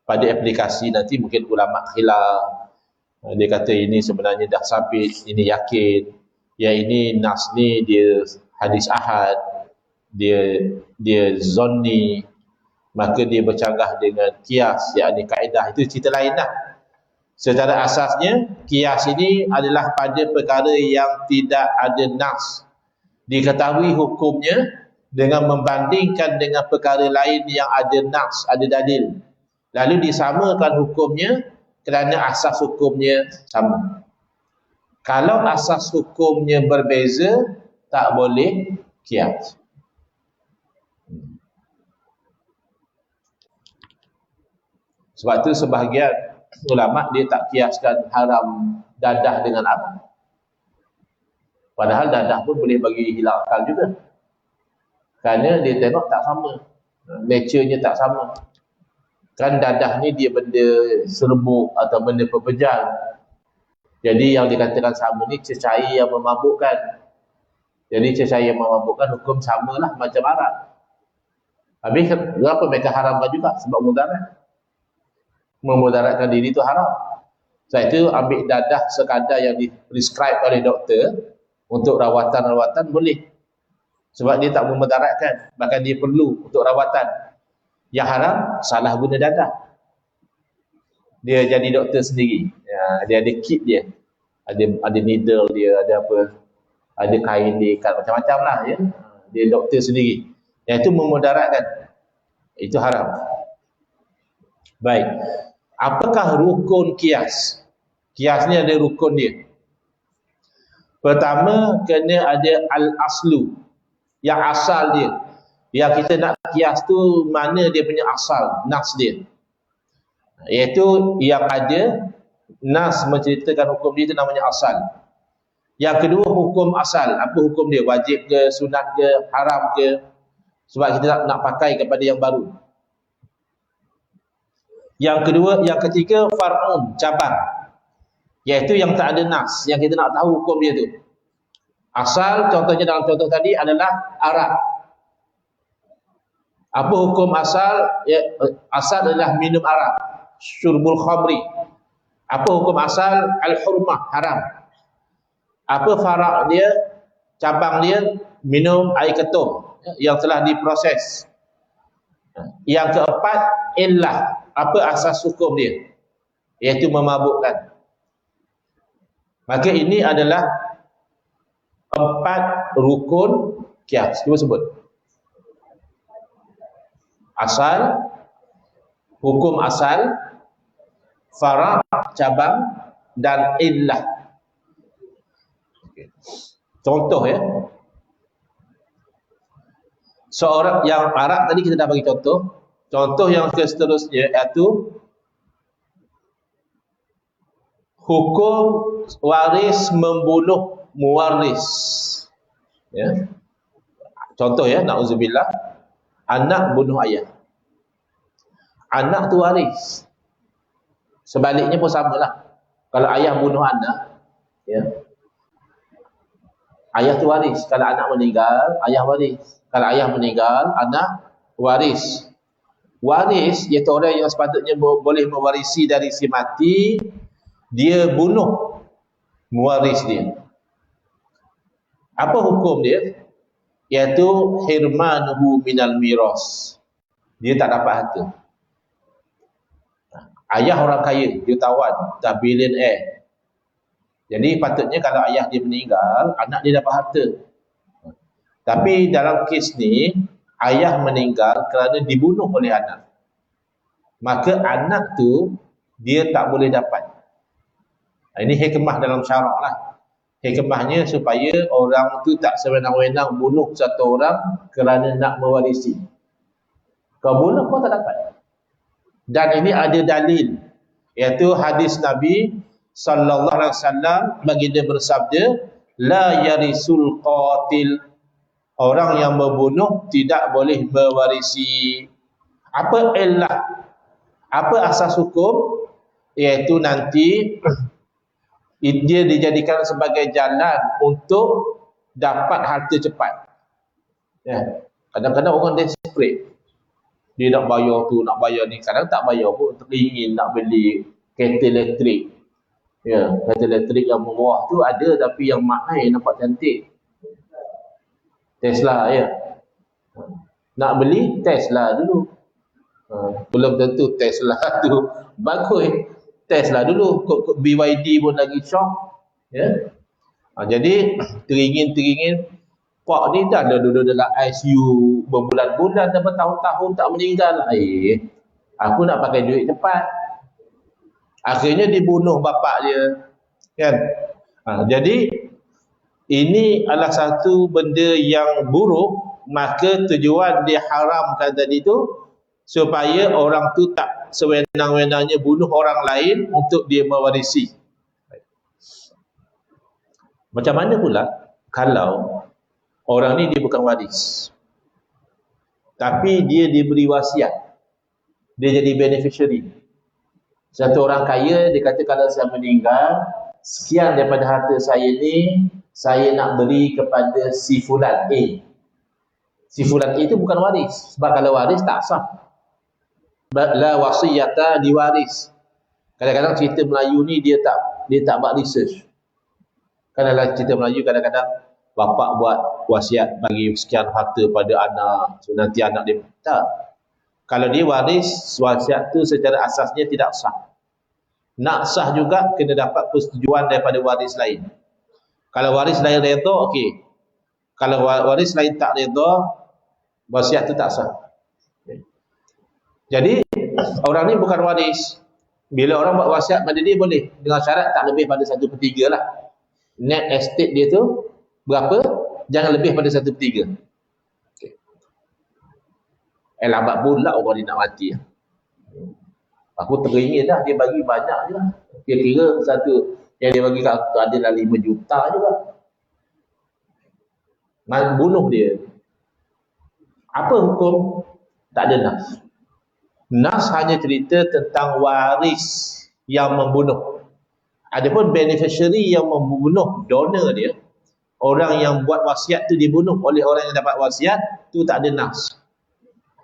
Pada aplikasi nanti mungkin ulama khilaf. Dia kata ini sebenarnya dah sabit, ini yakin. Yang ini nas ni dia hadis ahad, dia zonni. maka dia bercanggah dengan kias, yakni kaedah. Itu cerita lain lah. Secara asasnya, kias ini adalah pada perkara yang tidak ada nas, diketahui hukumnya dengan membandingkan dengan perkara lain yang ada nas, ada dalil, lalu disamakan hukumnya kerana asas hukumnya sama. Kalau asas hukumnya berbeza, tak boleh kias. Sebab tu sebahagian ulama dia tak kiaskan haram dadah dengan apa. Padahal dadah pun boleh bagi hilang akal juga. Kerana dia tengok tak sama. Nature-nya tak sama. Kan dadah ni dia benda serbuk atau benda pepejal. Jadi yang dikatakan sama ni cecair yang memabukkan. Jadi cecair yang memabukkan hukum samalah macam arak. Habis kenapa mereka haramkan juga? Sebab mudarat. Memudaratkan diri itu haram. Sebab itu ambil dadah sekadar yang diprescribe oleh doktor untuk rawatan-rawatan boleh. Sebab dia tak memudaratkan, bahkan dia perlu untuk rawatan. Yang haram, salah guna dadah. Dia jadi doktor sendiri. Ya, dia ada kit dia. Ada needle dia, ada apa, ada kain dia ikat, macam-macam lah. Ya. Dia doktor sendiri. Yang itu memudaratkan. Itu haram. Baik. Apakah rukun kias? Kias ni ada rukun dia. Pertama, kena ada al-aslu, yang asal dia. Yang kita nak kias tu, mana dia punya asal, nas dia. Iaitu yang ada nas menceritakan hukum dia, itu namanya asal. Yang kedua, hukum asal. Apa hukum dia? Wajib ke, sunat ke, haram ke? Sebab kita nak pakai kepada yang baru. Yang kedua, yang ketiga, far'un, cabang. Iaitu yang tak ada nas, yang kita nak tahu hukum dia tu. Asal, contohnya dalam contoh tadi adalah arak. Apa hukum asal? Ya, asal adalah minum arak. Syurbul khamri. Apa hukum asal? Al-hurmah, haram. Apa farak dia? Cabang dia, minum air ketum yang telah diproses. Yang keempat, illah. Apa asas hukum dia? Iaitu memabukkan. Maka ini adalah 4 rukun kias. Cuba sebut. Asal, hukum asal, farak, cabang, dan illah. Contoh ya. Seorang yang arak tadi kita dah bagi contoh. Contoh yang seterusnya iaitu hukum waris membunuh muwaris. Ya. Contoh ya, na'udzubillah, anak bunuh ayah. Anak tu waris. Sebaliknya pun samalah. Kalau ayah bunuh anak, ya. Ayah tu waris. Kalau anak meninggal, ayah waris. Kalau ayah meninggal, anak waris. Waris iaitu orang yang sepatutnya boleh mewarisi dari si mati, dia bunuh mewaris dia. Apa hukum dia? Iaitu hirmanuhu minal miras. Dia tak dapat harta. Ayah orang kaya, jutawan, dah billionaire. Jadi patutnya kalau ayah dia meninggal, anak dia dapat harta. Tapi dalam kes ni, ayah meninggal kerana dibunuh oleh anak. Maka anak tu dia tak boleh dapat. Ini hikmah dalam syarak lah. Hikmahnya supaya orang tu tak sewenang-wenang bunuh satu orang kerana nak mewarisi. Kau bunuh kau tak dapat. Dan ini ada dalil, iaitu hadis Nabi sallallahu alaihi wasallam, baginda bersabda, la yarisul qatil. Orang yang membunuh tidak boleh mewarisi. Apa illah? Apa asas hukum? Iaitu nanti dia dijadikan sebagai jalan untuk dapat harta cepat. Ya. Kadang-kadang orang desperate. Dia nak bayar tu, nak bayar ni. Kadang tak bayar pun, teringin nak beli kereta elektrik. Ya, kereta elektrik yang murah tu ada, tapi yang mahal nampak cantik. Tesla ya. Nak beli Tesla dulu. Belum tentu Tesla tu bagus. Test lah dulu. BYD pun lagi shock. Ya. Jadi teringin Pak ni dah duduk dalam ICU berbulan-bulan dah bertahun-tahun tak meninggal. Aku nak pakai duit cepat. Akhirnya dibunuh bapak dia. Kan? Jadi ini adalah satu benda yang buruk, maka tujuan diharamkan tadi tu supaya orang tu tak sewenang-wenangnya bunuh orang lain untuk dia mewarisi. Macam mana pula kalau orang ni dia bukan waris, tapi dia diberi wasiat, dia jadi beneficiary. Satu orang kaya dia kata kalau saya meninggal, sekian daripada harta saya ni saya nak beri kepada si fulan A. Si fulan A itu bukan waris, sebab kalau waris tak sah. La wasiyata diwaris. Kadang-kadang cerita Melayu ni dia tak buat research. Kadang-kadang cerita Melayu kadang-kadang bapak buat wasiat bagi sekian harta pada anak, so nanti anak dia tak. Kalau dia waris, wasiat tu secara asasnya tidak sah. Nak sah juga kena dapat persetujuan daripada waris lain. Kalau waris lain redha, okey. Kalau waris lain tak redha, wasiat tu tak sah. Jadi orang ni bukan waris. Bila orang buat wasiat pada dia boleh, dengan syarat tak lebih pada 1/3 lah. Net estate dia tu berapa? Jangan lebih pada 1/3. Okay. Lambat pula orang ni nak mati. Aku teringin dah, dia bagi banyak je lah. Kira-kira satu yang dia bagi kat aku adalah 5 juta juga. Bunuh dia. Apa hukum? Tak ada nas. Nas hanya cerita tentang waris yang membunuh. Adapun beneficiary yang membunuh, donor dia, orang yang buat wasiat tu dibunuh oleh orang yang dapat wasiat, tu tak ada nas.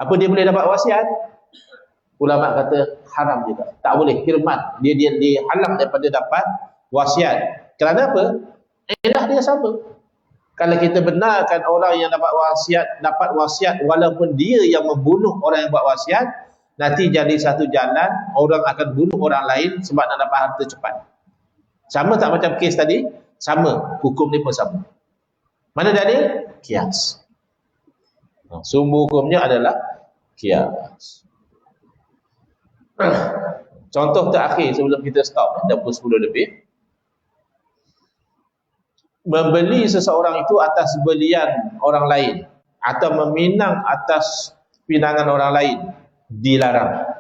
Apa dia boleh dapat wasiat? Ulama kata haram juga. Tak boleh, hirman. Dia dihalang daripada dapat wasiat. Kerana apa? Elah dia sama. Kalau kita benarkan orang yang dapat wasiat walaupun dia yang membunuh orang yang buat wasiat, nanti jadi satu jalan orang akan bunuh orang lain sebab nak dapat harta cepat. Sama tak macam kes tadi? Sama. Hukum ni pun sama. Mana dalil? Qiyas. Sumber hukumnya adalah qiyas. Contoh terakhir sebelum kita stop, dah pukul 10 lebih. Membeli seseorang itu atas belian orang lain atau meminang atas pinangan orang lain dilarang.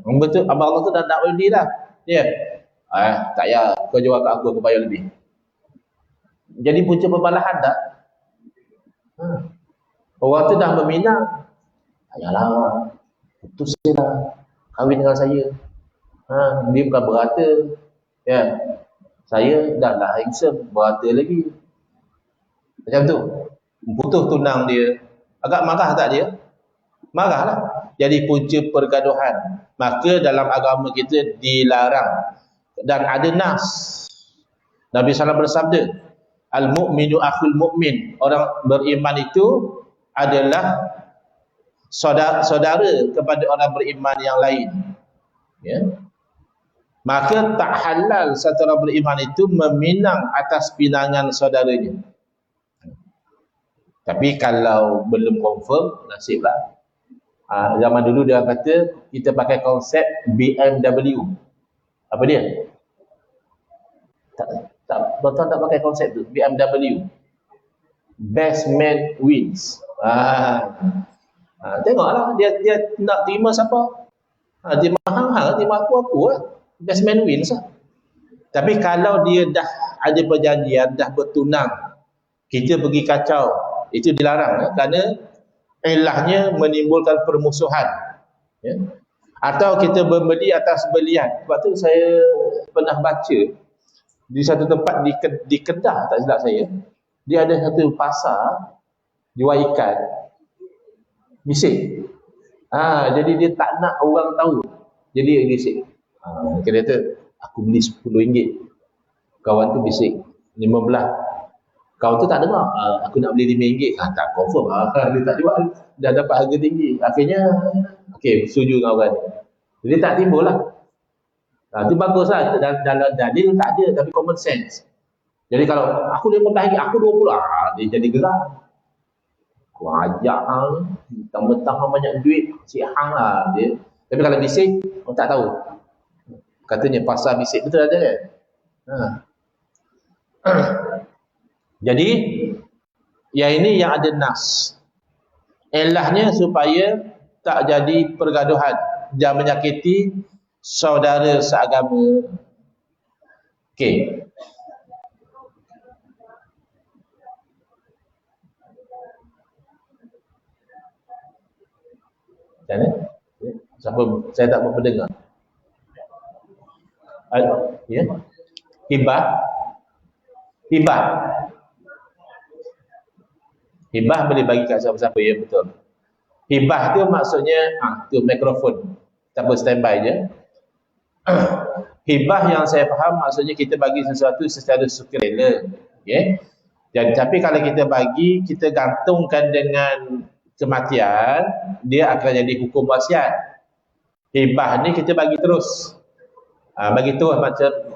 Betul, abang Allah tu dah tak beli dah. Ya. Tak payah kau jual kat aku bayar lebih. Jadi punca perbalahan tak? Orang tu dah meminang. Ayalah, putus je lah, kahwin dengan saya. Dia bukan berata. Ya. Saya dah lah handsome, berata lagi. Macam tu. Putus tunang dia. Agak marah tak dia? Marah lah. Jadi punca pergaduhan. Maka dalam agama kita dilarang. Dan ada nas. Nabi SAW bersabda, Al-mu'minu akhul mu'min. Orang beriman itu adalah saudara kepada orang beriman yang lain. Ya. Maka tak halal satu orang beriman itu meminang atas pinangan saudaranya. Tapi kalau belum confirm, nasiblah. Zaman dulu dia kata kita pakai konsep BMW. Apa dia? Tuan-tuan tak pakai konsep tu. BMW. Best man wins. Tengoklah dia nak terima siapa. Terima hang-hang, terima aku lah. Best man wins lah. Tapi kalau dia dah ada perjanjian, dah bertunang, kita pergi kacau, itu dilarang. Kerana ilahnya menimbulkan permusuhan. Ya? Atau kita membeli atas belian. Sebab tu saya pernah baca di satu tempat di Kedah, tak silap saya, dia ada satu pasar jual ikan bisik. Jadi dia tak nak orang tahu, jadi dia bisik. Dia kata aku beli RM10, kawan tu bisik 15. Kau tu tak dengar, aku nak beli RM5. Tak confirm lah. Dia tak jual. Dah dapat harga tinggi. Akhirnya, okey, setuju dengan orang ni. Jadi tak timbul lah. Itu bagus lah. Dalam dalil tak ada, tapi common sense. Jadi kalau aku 15 ringgit, aku 20, dia jadi gerak. Aku ajak hang, mentang-mentang hang banyak duit, cik hang lah dia. Tapi kalau bisik, orang tak tahu. Katanya pasar bisik betul ada kan? Jadi, yang ini yang ada nas. Elahnya supaya tak jadi pergaduhan dan menyakiti saudara seagama. Okey. Macam mana? Siapa? Saya tak berapa dengar. Ya? Hibah. Hibah. Hibah boleh bagi kat siapa-siapa, ya betul. Hibah tu maksudnya, tu mikrofon. Tak apa, standby je. Hibah yang saya faham maksudnya kita bagi sesuatu secara sukarela. Okay? Dan tapi kalau kita bagi, kita gantungkan dengan kematian, dia akan jadi hukum wasiat. Hibah ni kita bagi terus. Bagi terus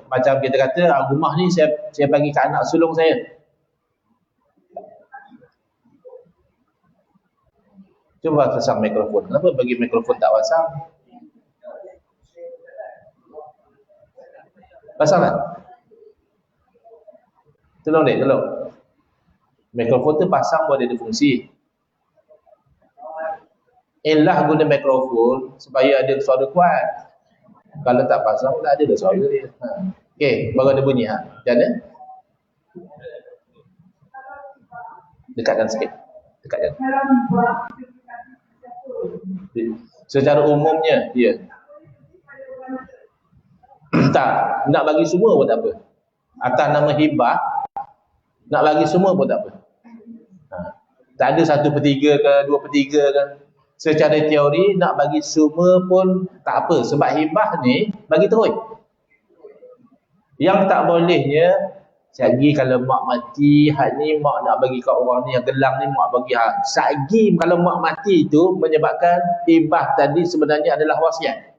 macam kita kata, rumah ni saya bagi ke anak sulung saya. Cuba pasang mikrofon. Kenapa bagi mikrofon tak pasang? Pasanglah. Tolong dek, tolong. Mikrofon tu pasang buat dia ada fungsi. Elah guna mikrofon supaya ada suara kuat. Kalau tak pasang, tak ada suara dia. Okey, baru ada bunyi. Macam mana? Dekatkan sikit. Dekatkan. Secara umumnya, ya. Tak, nak bagi semua pun tak apa. Atas nama hibah, nak bagi semua pun tak apa. Tak ada 1/3 ke 2/3 ke. Secara teori nak bagi semua pun tak apa. Sebab hibah ni bagi terus. Yang tak bolehnya, sagi kalau mak mati, hak ni mak nak bagi kat orang ni, yang gelang ni mak bagi hak. Sagi kalau mak mati tu menyebabkan hibah tadi sebenarnya adalah wasiat.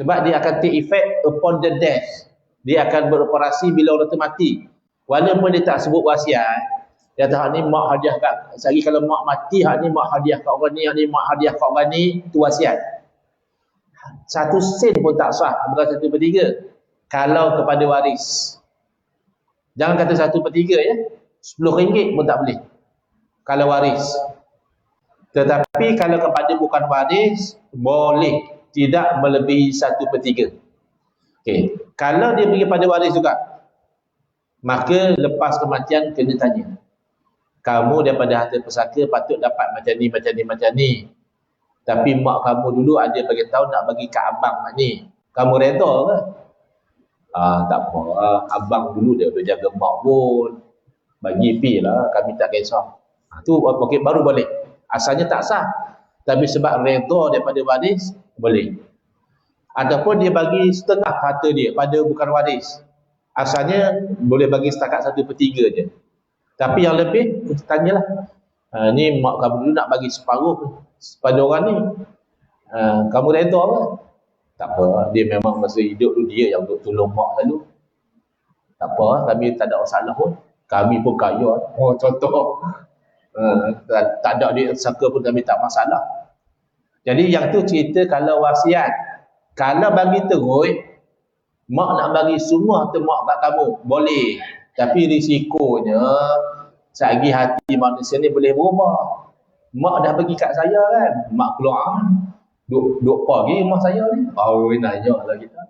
Sebab dia akan take effect upon the death. Dia akan beroperasi bila orang tu mati. Walaupun dia tak sebut wasiat, dia kata hak ni mak hadiah kat, sehari kalau mak mati, hak ni mak hadiah kat orang ni, hak ni mak hadiah kat orang ni, tu wasiat. 1 sen pun tak sah, bukan 1/3. Kalau kepada waris. Jangan kata 1/3 ya. RM10 pun tak boleh. Kalau waris. Tetapi kalau kepada bukan waris, boleh. Tidak melebihi 1/3. Okey. Kalau dia pergi pada waris juga, maka lepas kematian kena tanya. Kamu daripada harta pusaka patut dapat macam ni, macam ni, macam ni. Tapi mak kamu dulu ada bagi tahu nak bagi kat abang mak ni. Kamu redha ke? Tak apa. Abang dulu dia jaga mak pun. Bagi pi lah, kami tak kisah. Tu okay, baru boleh. Asalnya tak sah. Tapi sebab redha daripada waris, boleh. Ataupun dia bagi setengah harta dia pada bukan waris. Asalnya boleh bagi setakat 1/3 je. Tapi yang lebih, kita tanyalah. Ni mak kamu dulu nak bagi separuh pada orang ni. Kamu redha ke? Tak apa, dia memang masa hidup tu dia yang untuk tolong mak selalu. Tak apa, kami tak ada masalah pun. Kami pun kaya. Contoh. Tak ada dia sangka pun kami tak masalah. Jadi yang tu cerita kalau wasiat. Kalau bagi terus, mak nak bagi semua harta mak kat kamu, boleh. Tapi risikonya, sehari hati manusia ni boleh berubah. Mak dah bagi kat saya kan, mak keluar, duk pergi rumah saya ni. Nanya lah kita.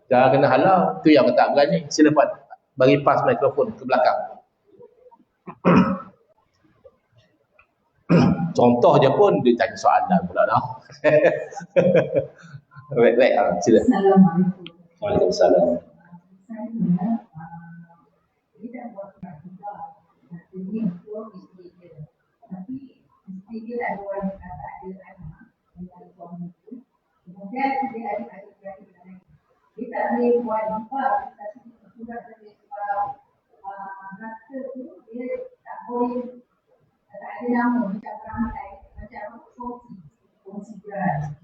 Jangan kena halau. Tu yang tak berani. Sila Puan, bagi pas mikrofon ke belakang. Contoh je pun dia tanya soalan pula dah. Baik, sila. Assalamualaikum. Waalaikumsalam. Dia dah buat juga. Ini untuk isteri dia. Tapi isteri dia ada orang yang tak ada anak dengan suami itu. Kemudian dia ada adik-beradik lain. Dia tak boleh buat apa, tapi sudah boleh sebab sama macam rantai, macam kongsi beras.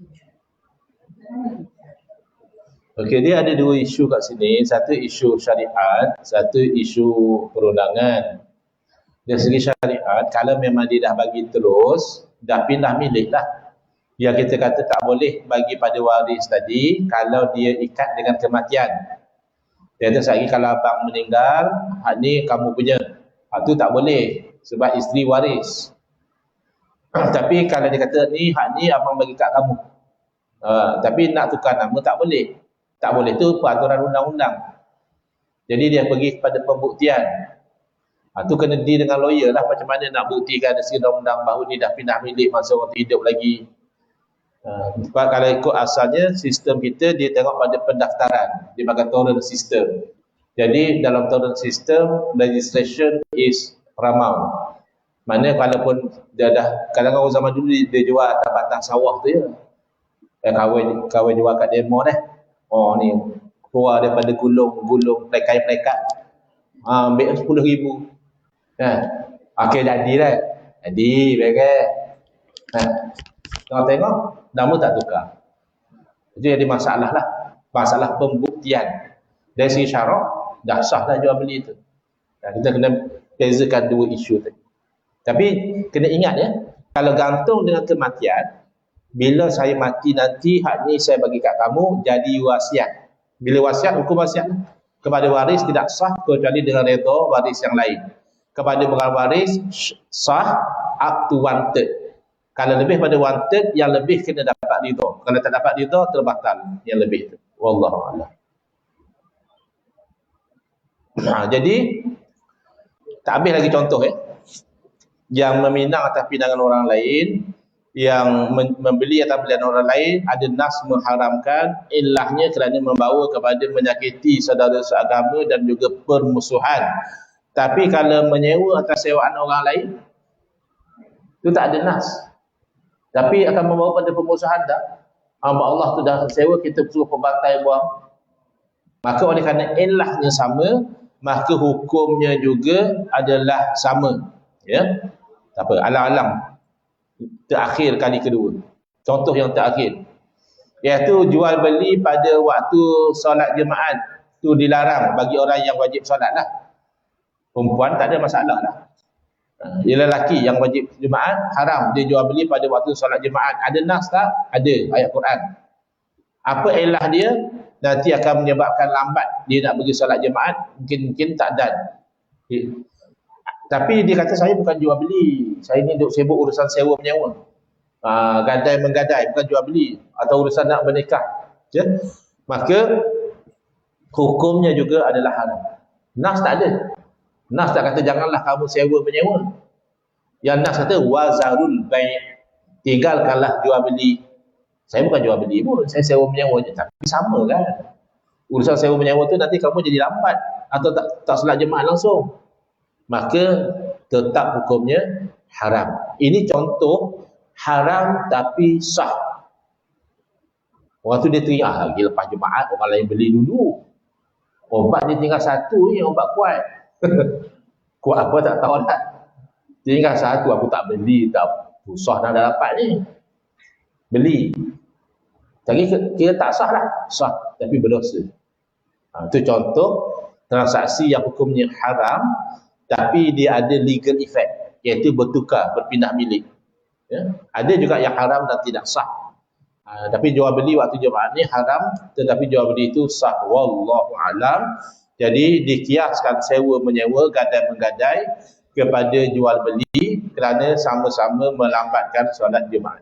Okey, dia ada dua isu kat sini. Satu isu syariat, satu isu perundangan. Dari segi syariat, kalau memang dia dah bagi terus, dah pindah milik lah. Yang kita kata tak boleh bagi pada waris tadi, kalau dia ikat dengan kematian. Dia kata sekali kalau abang meninggal, hak ni kamu punya. Hak tu tak boleh, sebab isteri waris. Tapi kalau dia kata ni, hak ni abang bagi kat kamu. Tapi nak tukar nama tak boleh. Tak boleh tu peraturan undang-undang. Jadi dia pergi kepada pembuktian. Tu kena deal dengan lawyer lah, macam mana nak buktikan dari segi undang-undang bahawa ni dah pindah milik masa orang tu hidup lagi. Sebab kalau ikut asalnya sistem kita, dia tengok pada pendaftaran, dia pakai torrent system. Jadi dalam torrent system, registration is paramount. Mana walaupun dia dah, kadang-kadang zaman dulu dia jual atas batang sawah tu ya. Kahwin jual kat demo dah. Oh ni keluar daripada gulung plekai-plekat, ambil 10,000. Okey, jadi dah. Jadi bagai. Tengok nama tak tukar. Itu jadi masalah lah. Masalah pembuktian. Dari segi syarak dah sah dah jual beli tu. Kita kena bezakan dua isu tu. Tapi kena ingat ya, kalau gantung dengan kematian, bila saya mati nanti, hak ni saya bagi kat kamu, jadi wasiat. Bila wasiat, hukum wasiat kepada waris tidak sah kecuali dengan redha waris yang lain. Kepada bukan waris sah up to 1/3. Kalau lebih pada 1/3, yang lebih kena dapat redha. Kalau tak dapat redha, terbatal yang lebih tu. Wallahu a'lam. Jadi tak habis lagi contoh ya. Yang meminang atas pinangan orang lain, yang membeli atas pilihan orang lain, ada nas mengharamkan, ilahnya kerana membawa kepada menyakiti saudara seagama dan juga permusuhan. Tapi kalau menyewa atas sewaan orang lain, itu tak ada nas. Tapi akan membawa pada permusuhan tak? Hamba Allah tu dah sewa, kita suruh pembantai buang. Maka oleh kerana ilahnya sama, maka hukumnya juga adalah sama. Ya, tak apa, alang-alang terakhir kali kedua. Contoh yang terakhir, iaitu jual beli pada waktu solat jemaat tu dilarang bagi orang yang wajib solat lah. Perempuan tak ada masalah lah. Dia lelaki yang wajib jemaat, haram dia jual beli pada waktu solat jemaat. Ada nas tak? Ada, ayat Quran. Apa ilah dia? Nanti akan menyebabkan lambat dia nak pergi solat jemaat, mungkin tak dan. Tapi dia kata saya bukan jual beli, saya ni duk sibuk urusan sewa menyewa, gadai menggadai, bukan jual beli, atau urusan nak bernikah ya? Maka hukumnya juga adalah haram. Nas tak ada. Nas tak kata janganlah kamu sewa menyewa. Yang nas kata wazarul bai', tinggalkanlah jual beli. Saya bukan jual beli pun, saya sewa menyewa je. Tapi sama kan, urusan sewa menyewa tu nanti kamu jadi lambat atau tak solat jemaat langsung, maka tetap hukumnya haram. Ini contoh haram tapi sah. Orang tu dia teriak lagi lepas jemaat, orang lain beli dulu. Obat dia tinggal satu ni, obat kuat. Kuat apa tak tahu lah. Tinggal satu, aku tak beli, tak susah dah dapat ni. Beli. Jadi kira tak sah lah. Sah, tapi berdosa. Itu contoh transaksi yang hukumnya haram, tapi dia ada legal effect, iaitu bertukar, berpindah milik. Ya? Ada juga yang haram dan tidak sah. Tapi jual beli waktu jemaah ni haram, tetapi jual beli itu sah. Wallahu alam. Jadi dikiaskan sewa menyewa, gadai menggadai kepada jual beli kerana sama-sama melambatkan solat jemaah.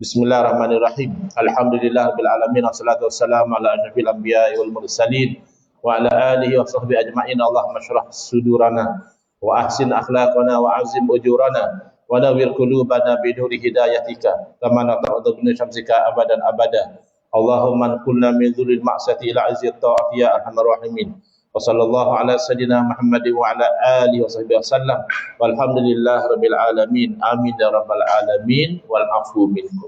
Bismillahirrahmanirrahim. Alhamdulillahirabbil alamin, wassalatu wassalamu ala asyrafil anbiya'i wal mursalin wa ala alihi wa sahbihi ajma'in. Allahumma shrah sudurana wa ahsin akhlaqana wa azim ujurana wa nawwir qulubana bi nuri hidayatika kama nata'udhu bi syamsika abadan abada. Allahumma qulna min dzulil ma'siyati ila azzi ta'ati ya arhamar rahimin. Wa sallallahu ala sayyidina Muhammadin wa ala alihi wa sahbihi wasallam. Walhamdulillahirabbil alamin. Amin ya rabbal alamin wal afu minkum.